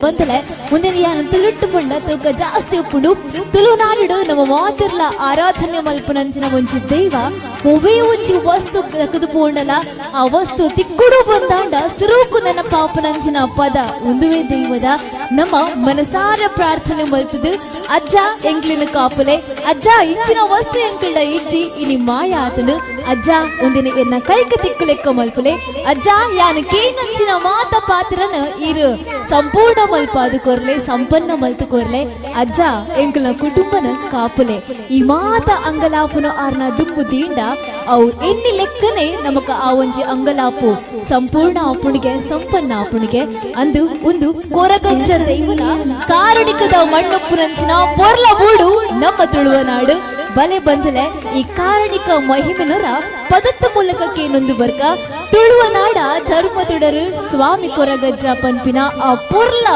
ಬಂತಲೆ ಮುಂದಿನ ಯಾನು ತುಳುಟ್ಟು ಪಂಡ ತೂಕ ಜಾಸ್ತಿ ಉಪ್ಪುಂಡು ತುಳುನಾಡು ನಮ್ಮ ಮಾತಿರ್ಲ ಆರಾಧನೆ ಮಲ್ಪನಂಚಿನ ಒಂಚಿ ದೈವ ಒವೇ ಒಂಚಿ ವಸ್ತು ತೆಗೆದು ಪೋಂಡಲ ಆ ವಸ್ತು ತಿಕ್ಕುಡು ಬಂದಾಂಡ ಸುರೂಕು ನನ್ನ ಪಾಪನಂಚಿನ ಪದ ಒಂದುವೇ ದೈವದ ನಮ್ಮ ಮನಸಾರ ಪ್ರಾರ್ಥನೆ ಮಲ್ಪದು ಅಜ್ಜ ಎಂಕ್ಲಿನ ಕಾಪುಲೆ ಅಜ್ಜ ಇಚ್ಚಿನ ವಸ್ತು ಎಂಕಳ ಇಜ್ಜಿ ಇನಿ ಮಾಯ ಆತನು ಅಜ್ಜ ಒಂದಿನ ಎನ್ನ ಕೈಕ ತಿಕ್ಕು ಲೆಕ್ಕ ಮಲ್ಪುಲೆ ಅಜ್ಜ ಯಾನು ಕೇನಂಚಿನ ಮಾತ ಪಾತ್ರನ ಇರು ಸಂಪೂರ್ಣ ಮಲ್ಪಾದು ಕೊರ್ಲೆ ಸಂಪನ್ನ ಮಲ್ತು ಕೊರ್ಲೆ ಅಜ್ಜ ಎಂಕಲ ಕುಟುಂಬನ ಕಾಪುಲೆ ಈ ಮಾತ ಅಂಗಲಾಪುನ ಆರ್ನ ದುಂಬು ತೀಂಡ ಅವು ಎನ್ನಿ ಲೆಕ್ಕನೆ ನಮಕ ಆ ಒಂಜಿ ಅಂಗಲಾಪು ಸಂಪೂರ್ಣ ಆಪುಣಿಗೆ ಸಂಪನ್ನ ಆಪುಣಿಗೆ ಅಂದು ಒಂದು ಕೊರಗಂಜ ದೈವನ ಕಾರಣಿಕದ ಮಣ್ಣುಪ್ಪುನಂಚಿನ ಪೊರ್ಲ ಬೂಡು ನಮ್ಮ ತುಳುವನಾಡು ಬಲೆ ಬಂದಲೆ ಈ ಕಾರಣಿಕ ಮಹಿಮೆನರ ಪದತ್ತ ಮೂಲಕಕ್ಕೆ ನೊಂದು ಬರ್ಕ ತುಳುವನಾಡ ಧರ್ಮ ತುಡರು ಸ್ವಾಮಿ ಕೊರಗಜ್ಜ ಪಂಪಿನ ಆ ಪೊರ್ಲ